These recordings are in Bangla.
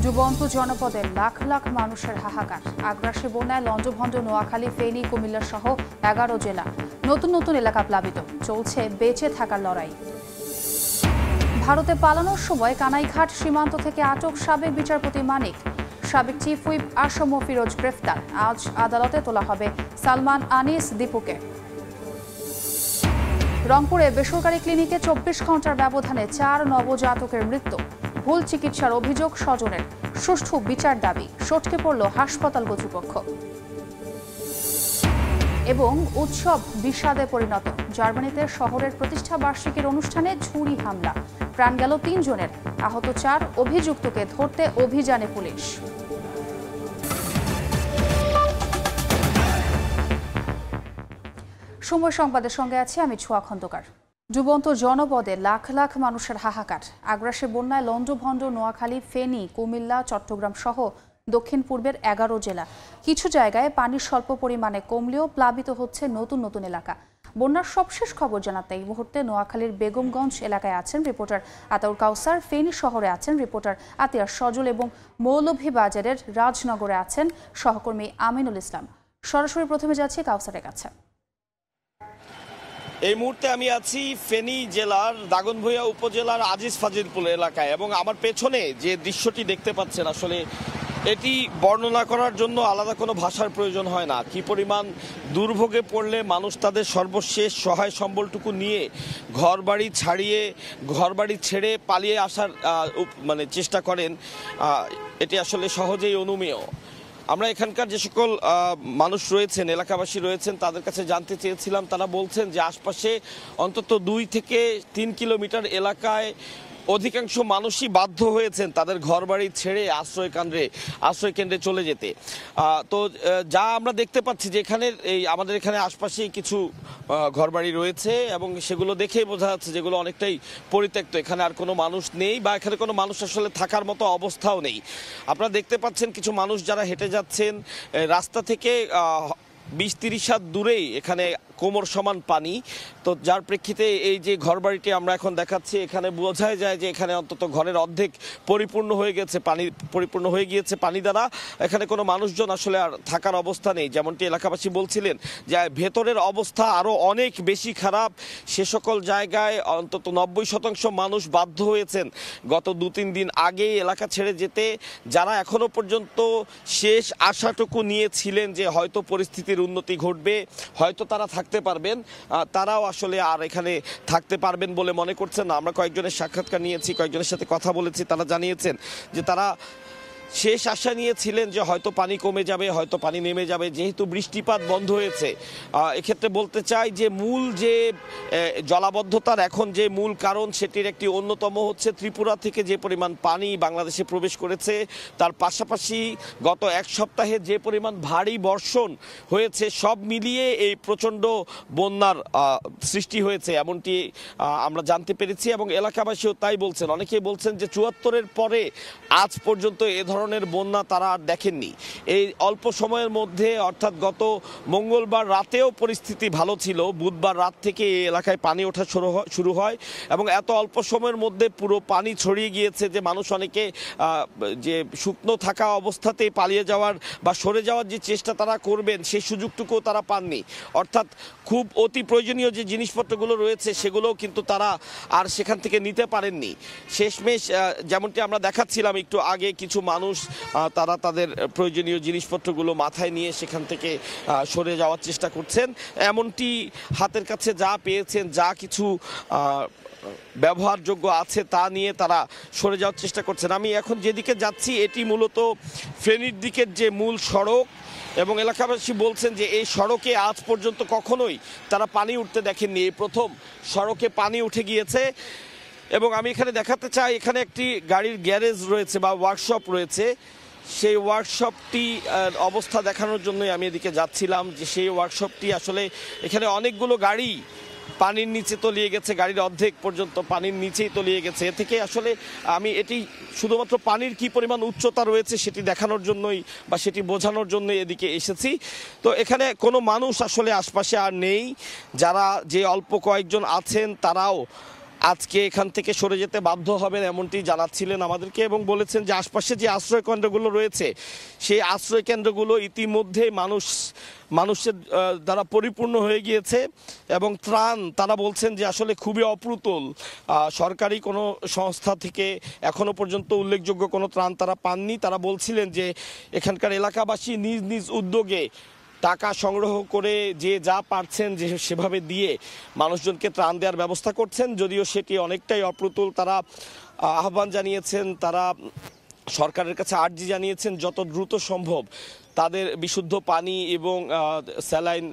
ডুবন্ত জনপদে লাখ লাখ মানুষের হাহাকার। আগ্রাসী বন্যায় লন্ডভন্ড, নোয়াখালী, ফেনী, কুমিল্লা সহ 11 জেলা। নতুন নতুন এলাকা প্লাবিত। চলছে বেঁচে থাকার লড়াই। ভারতে পালানোর সময় কানাইঘাট সীমান্ত থেকে আটক সাবেক বিচারপতি মানিক। সাবেক চিফ হুইপ আসম ফিরোজ গ্রেফতার। আজ আদালতে তোলা হবে সালমান আনিস দীপুকে। রংপুরে বেসরকারি ক্লিনিকে 24 ঘন্টার ব্যবধানে 4 নবজাতকের মৃত্যু। ভুল চিকিৎসার অভিযোগ স্বজনের। সুষ্ঠু বিচার দাবি। সটকে পড়ল হাসপাতাল কর্তৃপক্ষ। এবং উৎসব বিষাদে পরিণত। জার্মানিতে শহরের প্রতিষ্ঠা বার্ষিকীর অনুষ্ঠানে ছুরি হামলা। প্রাণ গেল 3 জনের, আহত 4। অভিযুক্তকে ধরতে অভিযানে পুলিশ। সময় সংবাদের সঙ্গে আছি আমি ছোঁয়া খন্দকার। ডুবন্ত জনপদে লাখ লাখ মানুষের হাহাকার। আগ্রাসী বন্যায় লন্ডভন্ড, নোয়াখালী, ফেনী, কুমিল্লা, চট্টগ্রাম সহ দক্ষিণ পূর্বের 11 জেলা। কিছু জায়গায় পানি স্বল্প পরিমাণে কমলেও প্লাবিত হচ্ছে নতুন নতুন এলাকা। বন্যার সবশেষ খবর জানাতে এই মুহূর্তে নোয়াখালীর বেগমগঞ্জ এলাকায় আছেন রিপোর্টার আতাউর কাউসার, ফেনী শহরে আছেন রিপোর্টার আতিয়া সজল এবং মৌলভীবাজারের রাজনগরে আছেন সহকর্মী আমিনুল ইসলাম। সরাসরি প্রথমে যাচ্ছি কাউসারের কাছে। এই মুহূর্তে আমি আছি ফেনী জেলার দাগনভূঞা উপজেলার আজিজ ফাজিলপুর এলাকায় এবং আমার পেছনে যে দৃশ্যটি দেখতে পাচ্ছেন, আসলে এটি বর্ণনা করার জন্য আলাদা কোনো ভাষার প্রয়োজন হয় না। কি পরিমাণ দুর্ভোগে পড়লে মানুষ তাদের সর্বশেষ সহায় সম্বলটুকু নিয়ে ঘরবাড়ি ছেড়ে পালিয়ে আসার চেষ্টা করেন, এটি আসলে সহজেই অনুমেয়। আমরা এখানকার যে সকল মানুষ রয়েছেন, এলাকাবাসী রয়েছেন, তাদের কাছে জানতে চেয়েছিলাম। তারা বলছেন যে আশপাশে অন্তত 2 থেকে 3 কিলোমিটার এলাকায় অধিকাংশ মানুষই বাধ্য হয়েছেন তাদের ঘরবাড়ি ছেড়ে আশ্রয় কেন্দ্রে চলে যেতে। তো যা আমরা দেখতে পাচ্ছি যে আমাদের এখানে আশপাশেই কিছু ঘরবাড়ি রয়েছে এবং সেগুলো দেখেই বোঝা যাচ্ছে যেগুলো অনেকটাই পরিত্যক্ত। এখানে আর কোনো মানুষ নেই বা এখানে কোনো মানুষ আসলে থাকার মতো অবস্থাও নেই। আপনারা দেখতে পাচ্ছেন কিছু মানুষ যারা হেঁটে যাচ্ছেন, রাস্তা থেকে 20-30 হাত দূরেই এখানে কোমর সমান পানি। তো যার প্রেক্ষিতে এই যে ঘরবাড়িটি আমরা এখন দেখাচ্ছি, এখানে বোঝাই যায় যে এখানে অন্তত ঘরের অর্ধেক পরিপূর্ণ হয়ে গিয়েছে পানি দ্বারা। এখানে কোনো মানুষজন আসলে আর থাকার অবস্থা নেই। যেমনটি এলাকাবাসী বলছিলেন যে ভেতরের অবস্থা আরও অনেক বেশি খারাপ। সে সকল জায়গায় অন্তত 90% মানুষ বাধ্য হয়েছেন গত 2-3 দিন আগেই এলাকা ছেড়ে যেতে। যারা এখনো পর্যন্ত শেষ আশাটুকু নিয়েছিলেন যে হয়তো পরিস্থিতির উন্নতি ঘটবে, হয়তো তারা থাকতে পারবেন, তারাও আসলে আর এখানে থাকতে পারবেন বলে মনে করছেন না। আমরা কয়েকজনের সাক্ষাৎকার নিয়েছি, কয়েকজনের সাথে কথা বলেছি। তারা জানিয়েছেন যে তারা শেষ আশা নিয়েছিলেন যে হয়তো পানি কমে যাবে, হয়তো পানি নেমে যাবে। যেহেতু বৃষ্টিপাত বন্ধ হয়েছে, এক্ষেত্রে বলতে চাই যে মূল যে জলাবদ্ধতার এখন যে মূল কারণ, সেটির একটি অন্যতম হচ্ছে ত্রিপুরা থেকে যে পরিমাণ পানি বাংলাদেশে প্রবেশ করেছে, তার পাশাপাশি গত 1 সপ্তাহে যে পরিমাণ ভারী বর্ষণ হয়েছে, সব মিলিয়ে এই প্রচণ্ড বন্যার সৃষ্টি হয়েছে এমনটি আমরা জানতে পেরেছি এবং এলাকাবাসীও তাই বলছেন। অনেকেই বলছেন যে 74-এর পরে আজ পর্যন্ত ধরনের বন্যা তারা আর দেখেননি। এই অল্প সময়ের মধ্যে, অর্থাৎ গত মঙ্গলবার রাতেও পরিস্থিতি ভালো ছিল, বুধবার রাত থেকে এই এলাকায় পানি ওঠা শুরু হয় এবং এত অল্প সময়ের মধ্যে পুরো পানি ছড়িয়ে গিয়েছে যে মানুষ অনেকে যে শুকনো থাকা অবস্থাতেই পালিয়ে যাওয়ার বা সরে যাওয়ার যে চেষ্টা তারা করবেন, সেই সুযোগটুকুও তারা পাননি। অর্থাৎ খুব অতি প্রয়োজনীয় যে জিনিসপত্রগুলো রয়েছে সেগুলোও কিন্তু তারা আর সেখান থেকে নিতে পারেননি। শেষমেশ যেমনটি আমরা দেখাচ্ছিলাম একটু আগে, কিছু মানুষ তারা তাদের প্রয়োজনীয় জিনিসপত্রগুলো মাথায় নিয়ে সেখান থেকে সরে যাওয়ার চেষ্টা করছেন। এমনটি হাতের কাছে যা পেয়েছেন, যা কিছু ব্যবহারযোগ্য আছে তা নিয়ে তারা সরে যাওয়ার চেষ্টা করছেন। আমি এখন যেদিকে যাচ্ছি এটি মূলত ফেনীর দিকের যে মূল সড়ক এবং এলাকাবাসী বলছেন যে এই সড়কে আজ পর্যন্ত কখনোই তারা পানি উঠতে দেখেননি। এই প্রথম সড়কে পানি উঠে গিয়েছে এবং আমি এখানে দেখাতে চাই, এখানে একটি গাড়ির গ্যারেজ রয়েছে বা ওয়ার্কশপ রয়েছে। সেই ওয়ার্কশপটি অবস্থা দেখানোর জন্যই আমি এদিকে যাচ্ছিলাম যে সেই ওয়ার্কশপটি আসলে এখানে অনেকগুলো গাড়ি পানির নিচে তলিয়ে গেছে, গাড়ির অর্ধেক পর্যন্ত পানির নিচেই তলিয়ে গেছে। এ থেকে আসলে আমি এটি শুধুমাত্র পানির কি পরিমাণ উচ্চতা রয়েছে সেটি দেখানোর জন্যই বা সেটি বোঝানোর জন্যই এদিকে এসেছি। তো এখানে কোনো মানুষ আসলে আশপাশে আর নেই। যারা যে অল্প কয়েকজন আছেন তারাও আজকে এখান থেকে সরে যেতে বাধ্য হবেন এমনটি জানাচ্ছিলেন আমাদেরকে এবং বলেছেন যে আশপাশে যে আশ্রয় কেন্দ্রগুলো রয়েছে সেই আশ্রয় কেন্দ্রগুলো ইতিমধ্যে মানুষের দ্বারা পরিপূর্ণ হয়ে গিয়েছে এবং ত্রাণ তারা বলছেন যে আসলে খুবই অপ্রতুল। সরকারি কোনো সংস্থা থেকে এখনো পর্যন্ত উল্লেখযোগ্য কোনো ত্রাণ তারা পাননি। তারা বলছিলেন যে এখানকার এলাকাবাসী নিজ নিজ উদ্যোগে টাকা সংগ্রহ করে যে যা পারছেন যে সেভাবে দিয়ে মানুষজনকে ত্রাণ দেওয়ার ব্যবস্থা করছেন, যদিও সেটি অনেকটাই অপ্রতুল। তারা আহ্বান জানিয়েছেন, তারা সরকারের কাছে আর্জি জানিয়েছেন যত দ্রুত সম্ভব তাদের বিশুদ্ধ পানি এবং স্যালাইন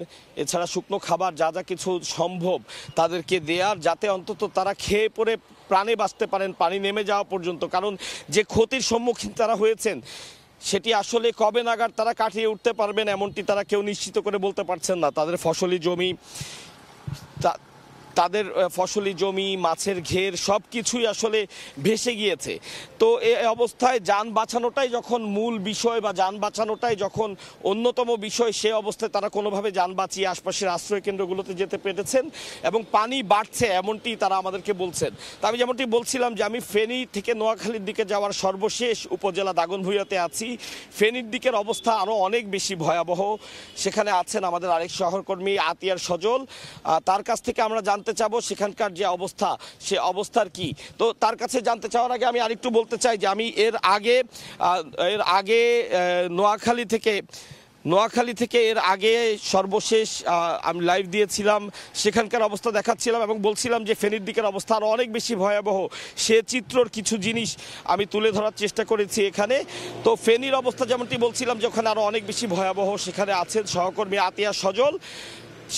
এছাড়া শুকনো খাবার যা যা কিছু সম্ভব তাদেরকে দেওয়ার, যাতে অন্তত তারা খেয়ে পরে প্রাণে বাঁচতে পারেন পানি নেমে যাওয়া পর্যন্ত। কারণ যে ক্ষতির সম্মুখীন তারা হয়েছেন সেটি আসলে কবে নাগাদ তারা কাটিয়ে উঠতে পারবেন এমনটি তারা কেউ নিশ্চিত করে বলতে পারছেন না। তাদের ফসলি জমি মাছের ঘের সব কিছুই আসলে ভেসে গিয়েছে। তো এই অবস্থায় যান বাঁচানোটাই যখন মূল বিষয় বা যান বাঁচানোটাই যখন অন্যতম বিষয়, সে অবস্থায় তারা কোনোভাবে যান বাঁচিয়ে আশপাশের আশ্রয় কেন্দ্রগুলোতে যেতে পেরেছেন এবং পানি বাড়ছে এমনটি তারা আমাদেরকে বলছেন। তা আমি যেমনটি বলছিলাম যে আমি ফেনী থেকে নোয়াখালীর দিকে যাওয়ার সর্বশেষ উপজেলা দাগনভূঞাতে আছি। ফেনীর দিকের অবস্থা আরও অনেক বেশি ভয়াবহ। সেখানে আছেন আমাদের আরেক সহকর্মী আতিয়ার সজল, তার কাছ থেকে আমরা জানতে চাবো সেখানকার যে অবস্থা সে অবস্থার কি। তো তার কাছে জানতে চাওয়ার আগে আমি আরেকটু বলতে চাই যে আমি এর আগে নোয়াখালী থেকে এর আগে সর্বশেষ আমি লাইভ দিয়েছিলাম, সেখানকার অবস্থা দেখাচ্ছিলাম এবং বলছিলাম যে ফেনীর দিকের অবস্থা আরও অনেক বেশি ভয়াবহ। সে চিত্রর কিছু জিনিস আমি তুলে ধরার চেষ্টা করেছি এখানে। তো ফেনীর অবস্থা যেমনটি বলছিলাম যে ওখানে আরও অনেক বেশি ভয়াবহ। সেখানে আছেন সহকর্মী আতিয়া সজল,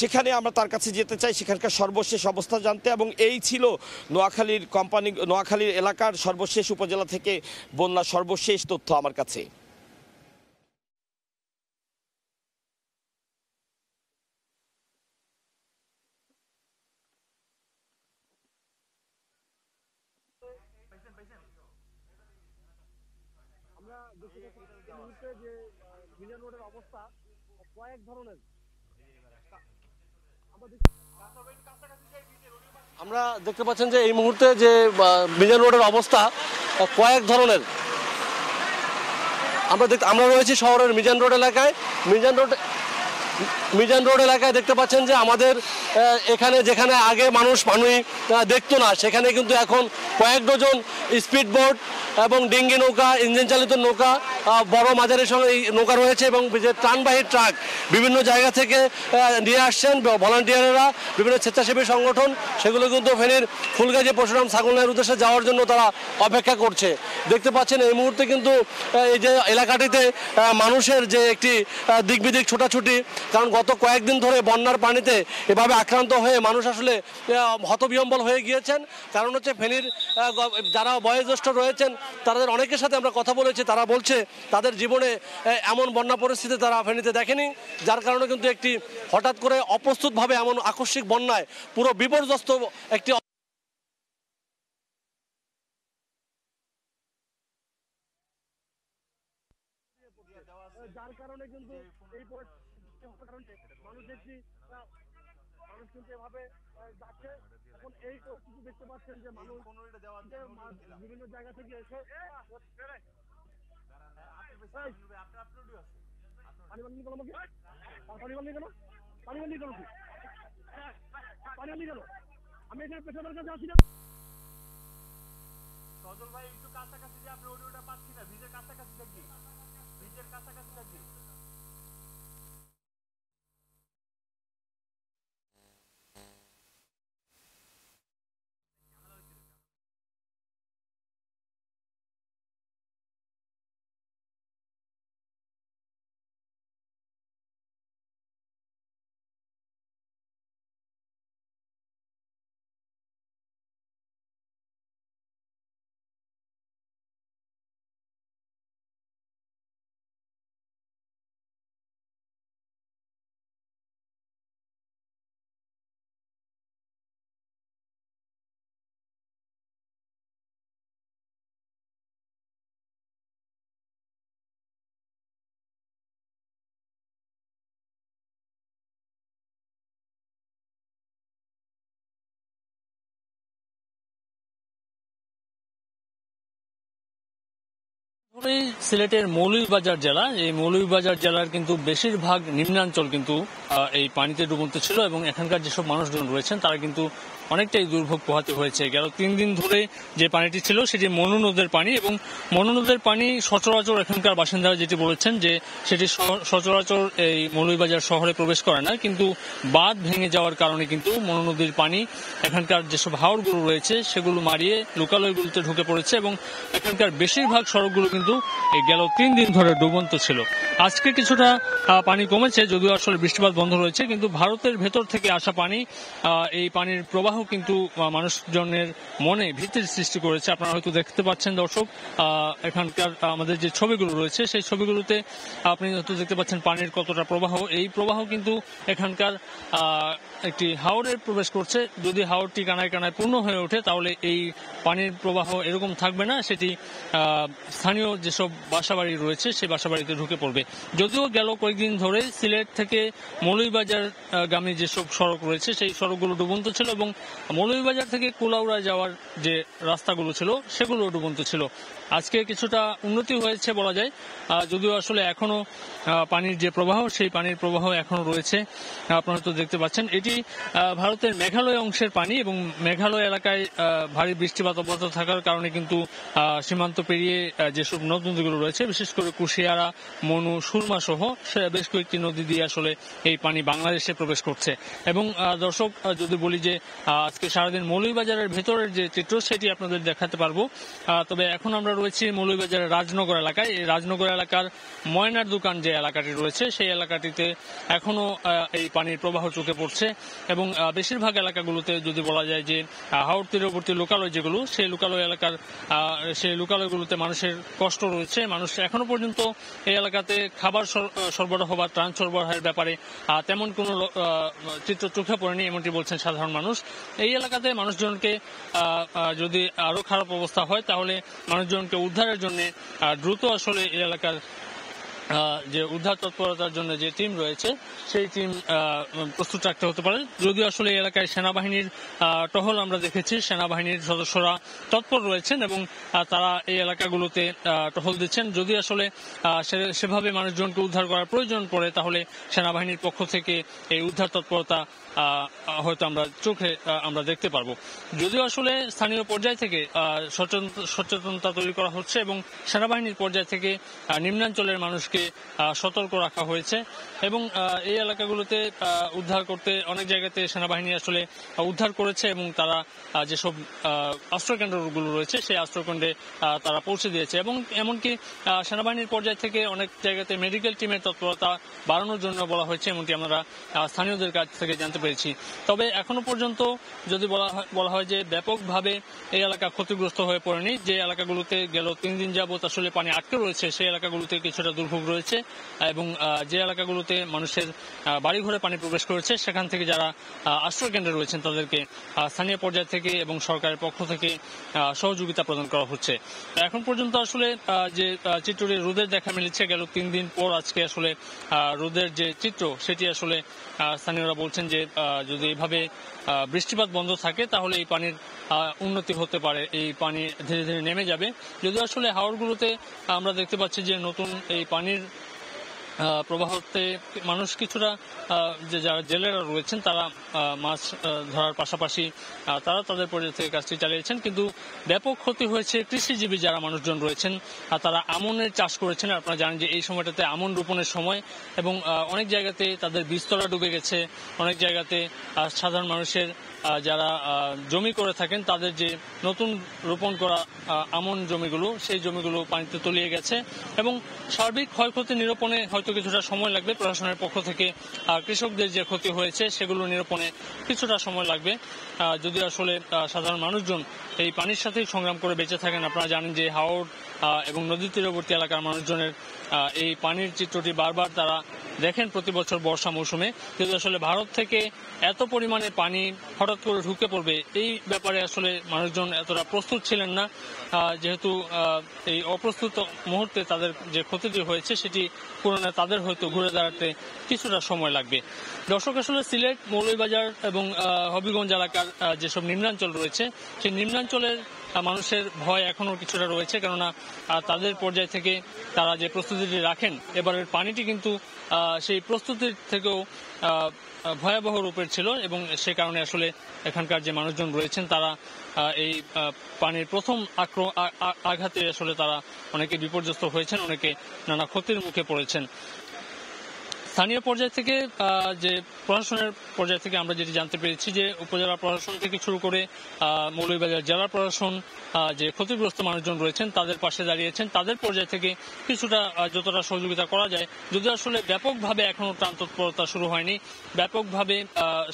সেখানে আমরা তার কাছে যেতে চাই সেখানকার সর্বশেষ অবস্থা জানতে। এবং এই ছিল নোয়াখালীর এলাকার সর্বশেষ উপজেলা থেকে বন্যার সর্বশেষ তথ্য আমার কাছে। আমরা দেখতে পাচ্ছি এই মুহূর্তে যে মিলন রোডের অবস্থা কয়েক ধরনের। আমরা দেখতে পাচ্ছেন যে এই মুহূর্তে যে মিলন রোডের অবস্থা কয়েক ধরনের। আমরা রয়েছি শহরের মিজান রোড এলাকায়। মিজান রোড এলাকায় দেখতে পাচ্ছেন যে আমাদের এখানে যেখানে আগে মানুষ দেখতো না, সেখানে কিন্তু এখন কয়েক ডজন স্পিড বোট এবং ডিঙ্গি নৌকা, ইঞ্জিন চালিত নৌকা, বড় মাঝারির সঙ্গে এই নৌকা রয়েছে এবং যে ত্রাণবাহী ট্রাক বিভিন্ন জায়গা থেকে নিয়ে আসছেন ভলান্টিয়াররা, বিভিন্ন স্বেচ্ছাসেবী সংগঠন, সেগুলো কিন্তু ফেনীর ফুলগাজী পরশুরাম ছাগলনাইয়ের উদ্দেশ্যে যাওয়ার জন্য তারা অপেক্ষা করছে। দেখতে পাচ্ছেন এই মুহূর্তে কিন্তু এই যে এলাকাটিতে মানুষের যে একটি দিক বিদিক ছোটাছুটি, কারণ গত কয়েকদিন ধরে বন্যার পানিতে এভাবে আক্রান্ত হয়ে মানুষ আসলে হতবিহ্বল হয়ে গিয়েছেন। কারণ হচ্ছে ফেনীর যারা বয়োজ্যেষ্ঠ রয়েছেন তাদের অনেকের সাথে আমরা কথা বলেছি, তারা বলছে তাদের জীবনে এমন বন্যা পরিস্থিতি তারা ফেনীতে দেখেনি, যার কারণে কিন্তু একটি হঠাৎ করে অপ্রস্তুতভাবে এমন আকস্মিক বন্যায় পুরো বিপর্যস্ত একটি যার কারণে কিন্তু এই মানুষ কিন্তু এভাবে যাচ্ছে। এখন এই পরিস্থিতি দেখতে পাচ্ছেন যে মানুষ বিভিন্ন জায়গা থেকে এসে আমি এখানে পেশাদার কাছে আছি না। সজল ভাই একটু কাছাকাছি যে আপনি অডিওটা পাচ্ছি না, ভিজের কাছাকাছি থাকি, ভিজের কাছাকাছি থাকি। সিলেটের মৌলভীবাজার জেলা, এই মৌলভীবাজার জেলার কিন্তু বেশিরভাগ নিম্নাঞ্চল কিন্তু এই পানিতে ডুবন্ত ছিল এবং এখানকার যেসব মানুষজন রয়েছেন তারা কিন্তু অনেকটাই দুর্ভোগ পোহাতে হয়েছে। গেল 3 দিন ধরে যে পানিটি ছিল সেটি মনু নদের পানি এবং মনু নদের পানি সচরাচর এখানকার বাসিন্দারা যেটি বলেছেন যে সেটি সচরাচর এই মৌলভীবাজার শহরে প্রবেশ করে না, কিন্তু বাঁধ ভেঙে যাওয়ার কারণে কিন্তু মনু নদীর পানি এখানকার যেসব হাওরগুলো রয়েছে সেগুলো মারিয়ে লোকালয়গুলোতে ঢুকে পড়েছে এবং এখানকার বেশিরভাগ সড়কগুলো কিন্তু এই গেল 3 দিন ধরে ডুবন্ত ছিল। আজকে কিছুটা পানি কমেছে, যদিও আসলে বৃষ্টিপাত বন্ধ রয়েছে, কিন্তু ভারতের ভেতর থেকে আসা পানি, এই পানির প্রবাহ কিন্তু মানুষজনের মনে ভীতির সৃষ্টি করেছে। আপনারা হয়তো দেখতে পাচ্ছেন দর্শক, এখানকার আমাদের যে ছবিগুলো রয়েছে সেই ছবিগুলোতে আপনি হয়তো দেখতে পাচ্ছেন পানির কতটা প্রবাহ। এই প্রবাহ কিন্তু এখানকার একটি হাওরে প্রবেশ করছে। যদি হাওরটি কানায় কানায় পূর্ণ হয়ে ওঠে তাহলে এই পানির প্রবাহ এরকম থাকবে না, সেটি স্থানীয় যেসব বাসাবাড়ি রয়েছে সেই বাসাবাড়িতে ঢুকে পড়বে। যদিও গেল কয়েকদিন ধরে সিলেট থেকে মৌলভীবাজার গামী যেসব সড়ক রয়েছে সেই সড়কগুলো ডুবন্ত ছিল এবং মৌলভীবাজার থেকে কুলাউড়া যাওয়ার যে রাস্তাগুলো ছিল সেগুলো ডুবন্ত ছিল। আজকে কিছুটা উন্নতি হয়েছে বলা যায়, যদিও আসলে এখনো পানির যে প্রবাহ সেই পানির প্রবাহ এখনো রয়েছে। আপনারা তো দেখতে পাচ্ছেন এটি ভারতের মেঘালয় অংশের পানি এবং মেঘালয় এলাকায় ভারী বৃষ্টিপাত অব্যাহত থাকার কারণে কিন্তু সীমান্ত পেরিয়ে যেসব নদ নদীগুলো রয়েছে, বিশেষ করে কুশিয়ারা, মনু, সুরমা সহ বেশ কয়েকটি নদী দিয়ে আসলে এই পানি বাংলাদেশে প্রবেশ করছে। এবং দর্শক যদি বলি যে আজকে সারাদিন মৌলভীবাজারের ভেতরের যে চিত্র সেটি আপনাদের দেখাতে পারবো, তবে এখন আমরা রয়েছি মৌলভীবাজারের রাজনগর এলাকায়। এই রাজনগর এলাকার ময়নার দোকান যে এলাকাটি রয়েছে সেই এলাকাটিতে এখনো এই পানির প্রবাহ চোখে পড়ছে এবং বেশিরভাগ এলাকাগুলোতে যদি বলা যায় যে হাওর তীরবর্তী লোকালয় যেগুলো সেই লোকালয়গুলোতে মানুষের কষ্ট রয়েছে। মানুষ এখনো পর্যন্ত এই এলাকাতে খাবার সরবরাহ বা ত্রাণ সরবরাহের ব্যাপারে তেমন কোনো চিত্র চোখে পড়েনি এমনটি বলছেন সাধারণ মানুষ। এই এলাকাতে মানুষজনকে যদি আরো খারাপ অবস্থা হয় তাহলে মানুষজনকে উদ্ধারের জন্য দ্রুত আসলে এই এলাকার যে উদ্ধার তৎপরতার জন্য যে টিম রয়েছে সেই টিম প্রস্তুত রাখতে হতে পারে। যদিও আসলে এই এলাকায় সেনাবাহিনীর টহল আমরা দেখেছি, সেনাবাহিনীর সদস্যরা তৎপর রয়েছেন এবং তারা এই এলাকাগুলোতে টহল দিচ্ছেন। যদি আসলে সেভাবে মানুষজনকে উদ্ধার করার প্রয়োজন পড়ে তাহলে সেনাবাহিনীর পক্ষ থেকে এই উদ্ধার তৎপরতা হয়তো আমরা দেখতে পারবো। যদিও আসলে স্থানীয় পর্যায় থেকে সচেতনতা তৈরি করা হচ্ছে এবং সেনাবাহিনীর পর্যায় থেকে নিম্নাঞ্চলের মানুষকে সতর্ক রাখা হয়েছে এবং এই এলাকাগুলোতে উদ্ধার করতে অনেক জায়গাতে সেনাবাহিনী আসলে উদ্ধার করেছে এবং তারা যেসব আশ্রয়কেন্দ্রগুলো রয়েছে সেই আশ্রয়কেন্দ্রে তারা পৌঁছে দিয়েছে এবং এমনকি সেনাবাহিনীর পর্যায় থেকে অনেক জায়গাতে মেডিকেল টিমের তৎপরতা বাড়ানোর জন্য বলা হয়েছে এমনটি আমরা স্থানীয়দের কাছ থেকে জানতে পেরেছি। তবে এখনো পর্যন্ত যদি বলা হয় যে ব্যাপকভাবে এই এলাকা ক্ষতিগ্রস্ত হয়ে পড়েনি। যে এলাকাগুলোতে গেল 3 দিন যাবত আসলে পানি আটকে রয়েছে সেই এলাকাগুলোতে কিছুটা দুর্ভোগ রয়েছে এবং যে এলাকাগুলোতে মানুষের বাড়িঘরে পানি প্রবেশ করেছে সেখান থেকে যারা আশ্রয় কেন্দ্রে রয়েছেন তাদেরকে স্থানীয় পর্যায় থেকে এবং সরকারের পক্ষ থেকে সহযোগিতা প্রদান করা হচ্ছে। এখন পর্যন্ত আসলে যে চিত্রটি রোদের দেখা মিলেছে গেল 3 দিন পর আজকে আসলে রোদের যে চিত্র সেটি আসলে স্থানীয়রা বলছেন যে যদি এইভাবে বৃষ্টিপাত বন্ধ থাকে তাহলে এই পানির উন্নতি হতে পারে, এই পানি ধীরে ধীরে নেমে যাবে। যদিও আসলে হাওরগুলোতে আমরা দেখতে পাচ্ছি যে নতুন এই পানির প্রবাহতে মানুষ কিছুটা যে যারা জেলেরা রয়েছেন তারা মাছ ধরার পাশাপাশি তারা তাদের পর্যায় থেকে কাজটি চালিয়েছেন, কিন্তু ব্যাপক ক্ষতি হয়েছে কৃষিজীবী যারা মানুষজন রয়েছেন তারা আমনের চাষ করেছেন। আপনারা জানেন যে এই সময়টাতে আমন রোপণের সময় এবং অনেক জায়গাতে তাদের বীজতলা ডুবে গেছে, অনেক জায়গাতে সাধারণ মানুষের যারা জমি করে থাকেন তাদের যে নতুন রোপণ করা আমন জমিগুলো সেই জমিগুলো পানিতে তলিয়ে গেছে এবং সার্বিক ক্ষয়ক্ষতি নিরূপণে হয়তো কিছুটা সময় লাগবে। প্রশাসনের পক্ষ থেকে কৃষকদের যে ক্ষতি হয়েছে সেগুলো নিরূপণে কিছুটা সময় লাগবে। যদি আসলে সাধারণ মানুষজন এই পানির সাথেই সংগ্রাম করে বেঁচে থাকেন। আপনারা জানেন যে হাওর এবং নদী তীরবর্তী এলাকার মানুষজনের এই পানির চিত্রটি বারবার তারা দেখেন প্রতি বছর বর্ষা মৌসুমে। কিন্তু আসলে ভারত থেকে এত পরিমাণে পানি হঠাৎ করে ঢুকে পড়বে এই ব্যাপারে আসলে মানুষজন এতটা প্রস্তুত ছিলেন না, যেহেতু এই অপ্রস্তুত মুহূর্তে তাদের যে ক্ষতিটি হয়েছে সেটি পূরণের তাদের হয়তো ঘুরে দাঁড়াতে কিছুটা সময় লাগবে। দর্শক, আসলে সিলেট, মৌলভীবাজার এবং হবিগঞ্জ এলাকার যেসব নিম্নাঞ্চল রয়েছে সেই নিম্নাঞ্চলের মানুষের ভয় এখনো কিছুটা রয়েছে, কেননা তাদের পর্যায় থেকে তারা যে প্রস্তুতিটি রাখেন এবারের পানিটি কিন্তু সেই প্রস্তুতির থেকেও ভয়াবহ রূপের ছিল, এবং সে কারণে আসলে এখানকার যে মানুষজন রয়েছেন তারা এই পানির প্রথম আঘাতে আসলে তারা অনেকে বিপর্যস্ত হয়েছেন, অনেকে নানা ক্ষতির মুখে পড়েছেন। স্থানীয় পর্যায় থেকে যে প্রশাসনের পর্যায় থেকে আমরা যেটি জানতে পেরেছি যে উপজেলা প্রশাসন থেকে শুরু করে মৌলভীবাজার জেলা প্রশাসন যে ক্ষতিগ্রস্ত মানুষজন রয়েছেন তাদের পাশে দাঁড়িয়েছেন, তাদের পর্যায় থেকে কিছুটা যতটা সহযোগিতা করা যায়, যদিও আসলে ব্যাপকভাবে এখনো ত্রাণ তৎপরতা শুরু হয়নি, ব্যাপকভাবে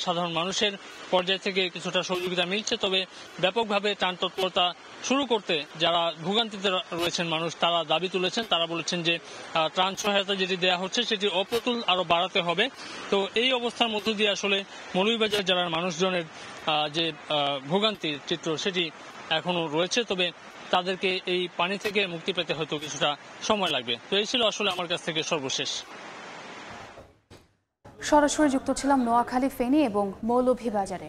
সাধারণ মানুষের পর্যায় থেকে কিছুটা সহযোগিতা মিলছে, তবে ব্যাপকভাবে ত্রাণ তৎপরতা শুরু করতে যারা ভোগান্তিতে রয়েছেন মানুষ তারা দাবি তুলেছেন। তারা বলেছেন যে ত্রাণ সহায়তা যেটি দেওয়া হচ্ছে সেটি অপ্রতুল আরো বাড়াতে হবে। তো এই অবস্থার মধ্য দিয়ে আসলে মৌলভীবাজার জেলার মানুষজনের যে ভোগান্তির চিত্র সেটি এখনো রয়েছে, তবে তাদেরকে এই পানি থেকে মুক্তি পেতে হয়তো কিছুটা সময় লাগবে। তো এই ছিল আসলে আমার কাছ থেকে সর্বশেষ। সরাসরি যুক্ত ছিলাম নোয়াখালী, ফেনী এবং মৌলভীবাজারে।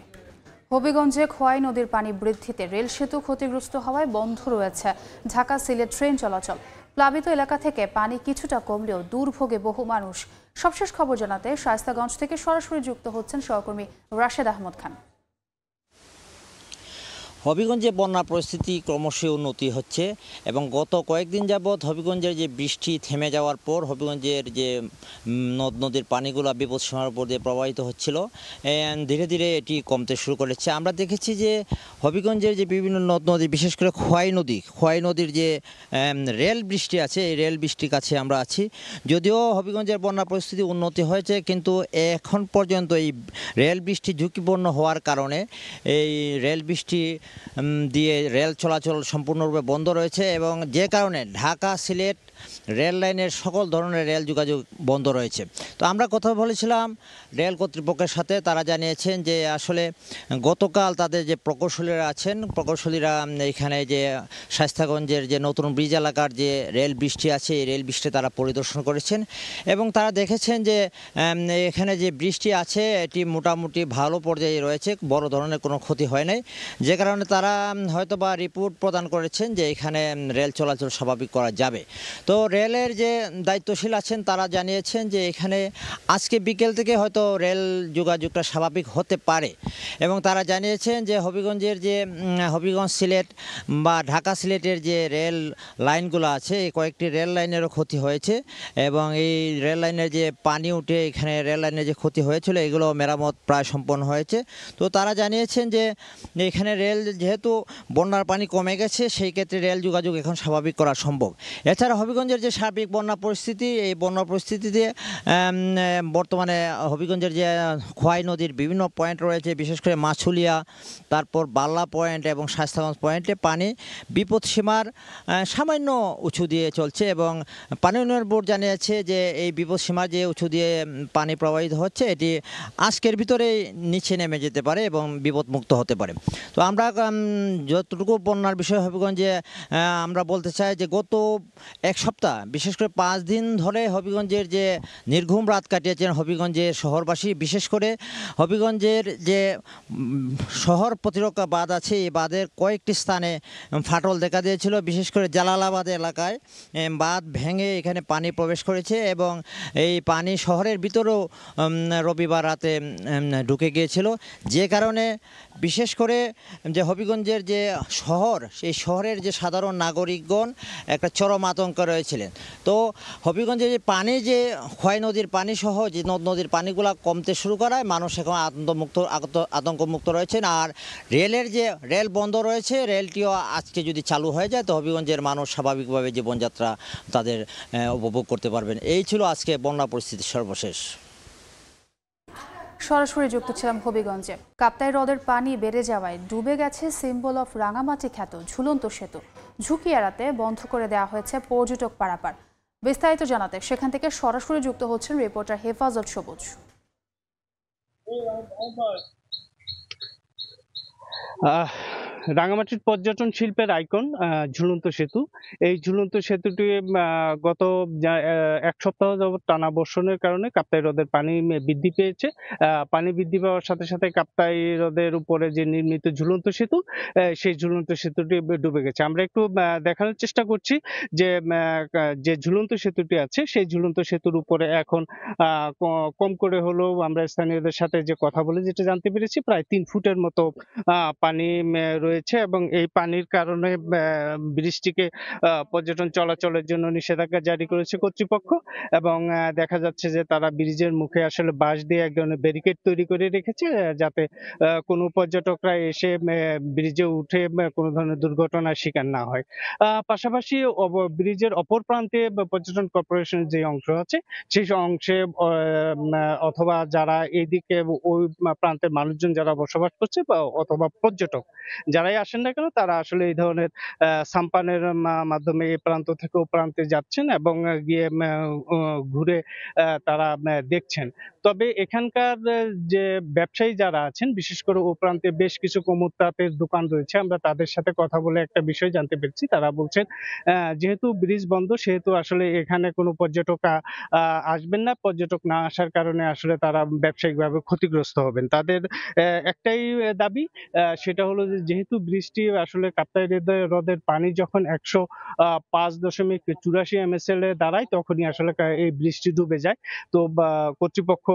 হবিগঞ্জে খোয়াই নদীর পানি বৃদ্ধিতে রেল সেতু ক্ষতিগ্রস্ত হওয়ায় বন্ধ রয়েছে ঢাকা সিলেট ট্রেন চলাচল। প্লাবিত এলাকা থেকে পানি কিছুটা কমলেও দুর্ভোগে বহু মানুষ। সবশেষ খবর জানাতে শায়েস্তাগঞ্জ থেকে সরাসরি যুক্ত হচ্ছেন সহকর্মী রাশেদ আহমদ খান। হবিগঞ্জে বন্যা পরিস্থিতি ক্রমশই উন্নতি হচ্ছে এবং গত কয়েকদিন যাবৎ হবিগঞ্জের যে বৃষ্টি থেমে যাওয়ার পর হবিগঞ্জের যে নদ নদীর পানিগুলো বিপদসীমার উপর দিয়ে প্রবাহিত হচ্ছিল ধীরে ধীরে এটি কমতে শুরু করেছে। আমরা দেখেছি যে হবিগঞ্জের যে বিভিন্ন নদ নদী, বিশেষ করে খোয়াই নদীর যে রেল বৃষ্টি আছে, এই রেল বৃষ্টির কাছে আমরা আছি। যদিও হবিগঞ্জের বন্যা পরিস্থিতি উন্নতি হয়েছে, কিন্তু এখন পর্যন্ত এই রেল বৃষ্টি ঝুঁকিপূর্ণ হওয়ার কারণে এই রেল বৃষ্টি দিয়ে রেল চলাচল সম্পূর্ণরূপে বন্ধ রয়েছে এবং যে কারণে ঢাকা সিলেট রেল লাইনের সকল ধরনের রেল যোগাযোগ বন্ধ রয়েছে। তো আমরা কথা বলেছিলাম রেল কর্তৃপক্ষের সাথে, তারা জানিয়েছেন যে আসলে গতকাল তাদের যে প্রকৌশলীরা এখানে যে শায়েস্তাগঞ্জের যে নতুন ব্রিজ এলাকার যে রেল বৃষ্টি আছে এই রেল বৃষ্টি তারা পরিদর্শন করেছেন এবং তারা দেখেছেন যে এখানে যে বৃষ্টি আছে এটি মোটামুটি ভালো পর্যায়ে রয়েছে, বড় ধরনের কোনো ক্ষতি হয় নাই, যে কারণে তারা হয়তোবা রিপোর্ট প্রদান করেছেন যে এখানে রেল চলাচল স্বাভাবিক করা যাবে। তো রেলের যে দায়িত্বশীল আছেন তারা জানিয়েছেন যে এখানে আজকে বিকেল থেকে হয়তো রেল যোগাযোগটা স্বাভাবিক হতে পারে এবং তারা জানিয়েছেন যে হবিগঞ্জ সিলেট বা ঢাকা সিলেটের যে রেল লাইনগুলো আছে এই কয়েকটি রেল লাইনেরও ক্ষতি হয়েছে এবং এই রেল লাইনের যে পানি উঠে এখানে রেল লাইনের যে ক্ষতি হয়েছিল এগুলো মেরামত প্রায় সম্পন্ন হয়েছে। তো তারা জানিয়েছেন যে এখানে রেল যেহেতু বন্যার পানি কমে গেছে সেই ক্ষেত্রে রেল যোগাযোগ এখন স্বাভাবিক করা সম্ভব। এছাড়া হবিগঞ্জের যে সার্বিক বন্যা পরিস্থিতি, এই বন্যা পরিস্থিতিতে বর্তমানে হবিগঞ্জের যে খোয়াই নদীর বিভিন্ন পয়েন্ট রয়েছে, বিশেষ করে মাছুলিয়া, তারপর বাল্লা পয়েন্ট এবং শায়েস্তাগঞ্জ পয়েন্টে পানি বিপদসীমার সামান্য উঁচু দিয়ে চলছে এবং পানি উন্নয়ন বোর্ড জানিয়েছে যে এই বিপদসীমার যে উঁচু দিয়ে পানি প্রবাহিত হচ্ছে এটি আজকের ভিতরেই নিচে নেমে যেতে পারে এবং বিপদমুক্ত হতে পারে। তো আমরা যতটুকু বন্যার বিষয় হবিগঞ্জে আমরা বলতে চাই যে গত এক সপ্তাহ বিশেষ করে 5 দিন ধরে হবিগঞ্জের যে নির্ঘুম রাত কাটিয়েছেন হবিগঞ্জের শহরবাসী, বিশেষ করে হবিগঞ্জের যে শহর প্রতিরক্ষা বাঁধ আছে এই বাঁধের কয়েকটি স্থানে ফাটল দেখা দিয়েছিল, বিশেষ করে জালালাবাদ এলাকায় বাঁধ ভেঙে এখানে পানি প্রবেশ করেছে এবং এই পানি শহরের ভিতরেও রবিবার রাতে ঢুকে গিয়েছিল, যে কারণে বিশেষ করে যে হবিগঞ্জের যে শহর সেই শহরের যে সাধারণ নাগরিকগণ একটা চরম আতঙ্ক রয়েছিলেন। তো হবিগঞ্জের যে পানি, যে খোয়াই নদীর পানি সহ যে নদ নদীর পানিগুলো কমতে শুরু করায় মানুষ এখন আতঙ্কমুক্ত রয়েছেন। আর রেলের যে রেল বন্ধ রয়েছে, রেলটিও আজকে যদি চালু হয়ে যায় তো হবিগঞ্জের মানুষ স্বাভাবিকভাবে জীবনযাত্রা তাদের উপভোগ করতে পারবেন। এই ছিল আজকে বন্যা পরিস্থিতির সর্বশেষ। সরাসরি যুক্ত ছিলাম হবিগঞ্জে। কাপ্তাই হ্রদের পানি বেড়ে যাওয়ায় ডুবে গেছে সিম্বল অফ রাঙামাটি খ্যাত ঝুলন্ত সেতু। ঝুঁকি এড়াতে বন্ধ করে দেওয়া হয়েছে পর্যটক পারাপার। বিস্তারিত জানাতে সেখান থেকে সরাসরি যুক্ত হচ্ছেন রিপোর্টার হেফাজত সবুজ। রাঙামাটির পর্যটন শিল্পের আইকন ঝুলন্ত সেতু। এই ঝুলন্ত সেতুটি গত এক সপ্তাহ যাবৎ টানা বর্ষণের কারণে কাপ্তাই হ্রদের পানি বৃদ্ধি পেয়েছে। পানি বৃদ্ধি পাওয়ার সাথে সাথে কাপ্তাই হ্রদের উপরে যে নির্মিত ঝুলন্ত সেতু, সেই ঝুলন্ত সেতুটি ডুবে গেছে। আমরা একটু দেখানোর চেষ্টা করছি যে যে ঝুলন্ত সেতুটি আছে সেই ঝুলন্ত সেতুর উপরে এখন কম করে হলেও আমরা স্থানীয়দের সাথে যে কথা বলে যেটা জানতে পেরেছি, প্রায় 3 ফুটের মতো পানি রয়েছে এবং এই পানির কারণে ব্রিজটিকে পর্যটন চলাচলের জন্য নিষেধাজ্ঞা জারি করেছে কর্তৃপক্ষ এবং দেখা যাচ্ছে যে তারা ব্রিজের মুখে আসলে বাঁশ দিয়ে এক ধরনের ব্যারিকেড তৈরি করে রেখেছে, যাতে কোনো পর্যটকরা এসে ব্রিজে উঠে কোনো ধরনের দুর্ঘটনার শিকার না হয়। পাশাপাশি ব্রিজের অপর প্রান্তে পর্যটন কর্পোরেশনের যে অংশ আছে সেই অংশে অথবা যারা এইদিকে ওই প্রান্তের মানুষজন যারা বসবাস করছে অথবা পর্যটক যারাই আসেন না কেন, তারা আসলে এই ধরনের সাম্পানের মাধ্যমে এই প্রান্ত থেকে ও প্রান্তে যাচ্ছেন এবং গিয়ে ঘুরে তারা দেখছেন। তবে এখানকার যে ব্যবসায়ী যারা আছেন, বিশেষ করে ও প্রান্তে বেশ কিছু কোমরতাঁতের দোকান রয়েছে, আমরা তাদের সাথে কথা বলে একটা বিষয় জানতে পেরেছি। তারা বলছেন যেহেতু ব্রিজ বন্ধ সেহেতু আসলে এখানে কোনো পর্যটক আসবেন না। পর্যটক না আসার কারণে আসলে তারা ব্যবসায়িকভাবে ক্ষতিগ্রস্ত হবেন। তাদের একটাই দাবি, সেটা হলো যে যেহেতু বৃষ্টি আসলে কাপ্তাই হ্রদের পানি যখন 105.84 MSL এ দাঁড়ায় তখনই আসলে এই বৃষ্টি ডুবে যায়। তো কর্তৃপক্ষ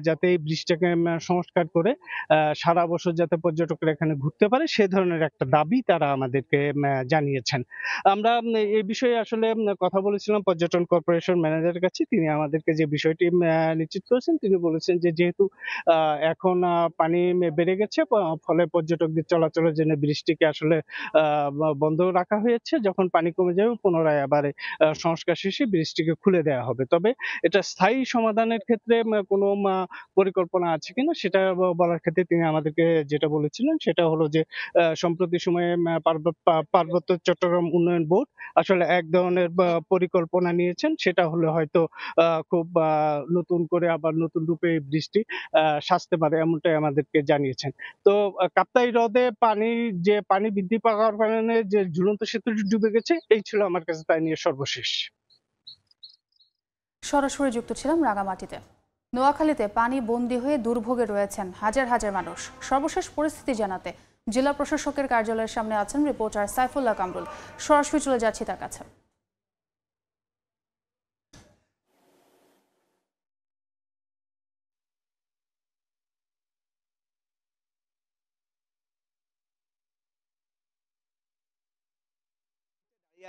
যাতে এই বৃষ্টিটাকে সংস্কার করে সারা বছর যাতে পর্যটকরা এখানে ঘুরতে পারে সে ধরনের একটা দাবি তারা আমাদেরকে জানিয়েছেন। আমরা এই বিষয়ে আসলে কথা বলেছিলাম পর্যটন কর্পোরেশন ম্যানেজারের কাছে। তিনি আমাদেরকে যে বিষয়টি নিশ্চিত করেছেন, তিনি বলেছেন যে যেহেতু এখন পানি বেড়ে গেছে ফলে পর্যটকদের চলাচলের জন্য বৃষ্টিকে আসলে বন্ধ রাখা হয়েছে। যখন পানি কমে যাবে পুনরায় আবার সংস্কার শেষে বৃষ্টিকে খুলে দেওয়া হবে। তবে এটা স্থায়ী সমাধানের ক্ষেত্রে কোনো পরিকল্পনা আছে কিনা সেটা বলার ক্ষেত্রে তিনি আমাদেরকে যেটা বলেছিলেন সেটা হলো যে সম্প্রতি সময়ে পার্বত্য চট্টগ্রাম উন্নয়ন বোর্ড আসলে এক ধরনের পরিকল্পনা নিয়েছেন, সেটা হলে হয়তো খুব নতুন করে আবার নতুন রূপে বৃষ্টি সাজতে পারে, এমনটাই আমাদেরকে জানিয়েছেন। তো কাপ্তাই হ্রদে পানি বৃদ্ধি পাওয়ার কারণে যে ঝুলন্ত সেতুটি ডুবে গেছে, এই ছিল আমার কাছে তাই নিয়ে সর্বশেষ। সরাসরি যুক্ত ছিলাম রাঙামাটিতে। নোয়াখালীতে পানি বন্দী হয়ে দুর্ভোগে রয়েছেন হাজার হাজার মানুষ। সর্বশেষ পরিস্থিতি জানাতে জেলা প্রশাসকের কার্যালয়ের সামনে আছেন রিপোর্টার সাইফুল্লাহ কামরুল। সরাসরি চলে যাচ্ছি তার কাছে।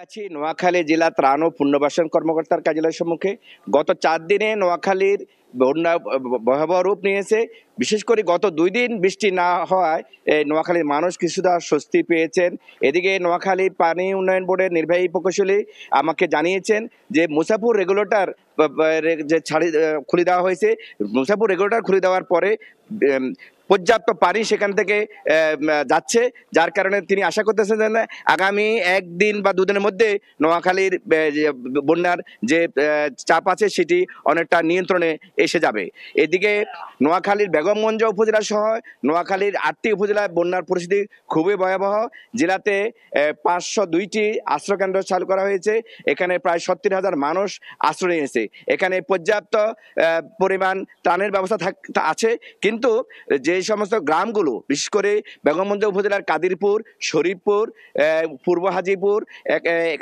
আছি নোয়াখালী জেলা ত্রাণ ও পুনর্বাসন কর্মকর্তার কার্যালয়ের সম্মুখে। গত 4 দিনে নোয়াখালীর বন্যা ভয়াবহ রূপ নিয়েছে। বিশেষ করে গত 2 দিন বৃষ্টি না হওয়ায় নোয়াখালীর মানুষ কিছুটা স্বস্তি পেয়েছেন। এদিকে নোয়াখালী পানি উন্নয়ন বোর্ডের নির্বাহী প্রকৌশলী আমাকে জানিয়েছেন যে মুসাপুর রেগুলেটর যে খুলে দেওয়া হয়েছে, মুসাপুর রেগুলেটর খুলে দেওয়ার পরে পর্যাপ্ত পানি সেখান থেকে যাচ্ছে, যার কারণে তিনি আশা করতেছেন যে আগামী 1 দিন বা 2 দিনের মধ্যে নোয়াখালীর বন্যার যে চাপ আছে সেটি অনেকটা নিয়ন্ত্রণে এসে যাবে। এদিকে নোয়াখালীর বেগমগঞ্জ উপজেলা সহ নোয়াখালীর 8টি উপজেলায় বন্যার পরিস্থিতি খুবই ভয়াবহ। জেলাতে 502টি আশ্রয়কেন্দ্র চালু করা হয়েছে। এখানে প্রায় 70,000 মানুষ আশ্রয় নিয়েছে। এখানে পর্যাপ্ত পরিমাণ ত্রাণের ব্যবস্থা আছে, কিন্তু যে সমস্ত গ্রামগুলো বিশেষ করে বেগমগঞ্জ উপজেলার কাদিরপুর, শরীফপুর, পূর্ব হাজিপুর,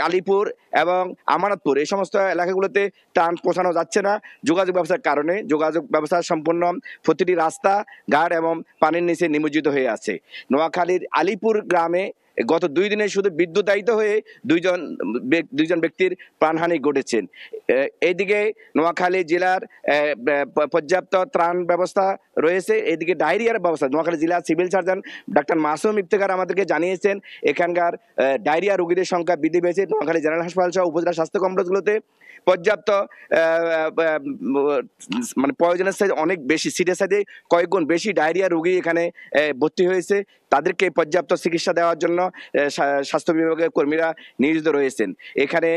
আলিপুর এবং আমানতপুর এই সমস্ত এলাকাগুলোতে ত্রাণ পৌঁছানো যাচ্ছে না যোগাযোগ ব্যবস্থার কারণে। যোগাযোগ ব্যবস্থা সম্পূর্ণ প্রতিটি রাস্তা ঘাট এবং পানির নিচে নিমজ্জিত হয়ে আছে। নোয়াখালীর আলিপুর গ্রামে গত 2 দিনে শুধু বিদ্যুতায়িত হয়ে দুইজন ব্যক্তির প্রাণহানি ঘটেছেন। এইদিকে নোয়াখালী জেলার পর্যাপ্ত ত্রাণ ব্যবস্থা রয়েছে। এদিকে ডায়রিয়ার ব্যবস্থা নোয়াখালী জেলা civil surgeon doctor Masum Iftekhar আমাদেরকে জানিয়েছেন এখানকার ডায়রিয়া রোগীদের সংখ্যা বৃদ্ধি পেয়েছে। নোয়াখালী জেনারেল হাসপাতাল সহ উপজেলা স্বাস্থ্য কমপ্লেক্সগুলোতে পর্যাপ্ত মানে প্রয়োজনের সাথে অনেক বেশি সিটের সাথে কয়েক গুণ বেশি ডায়রিয়া রোগী এখানে ভর্তি হয়েছে। তাদেরকে পর্যাপ্ত চিকিৎসা দেওয়ার জন্য স্বাস্থ্য বিভাগের কর্মীরা নিয়োজিত রয়েছেন। এখানে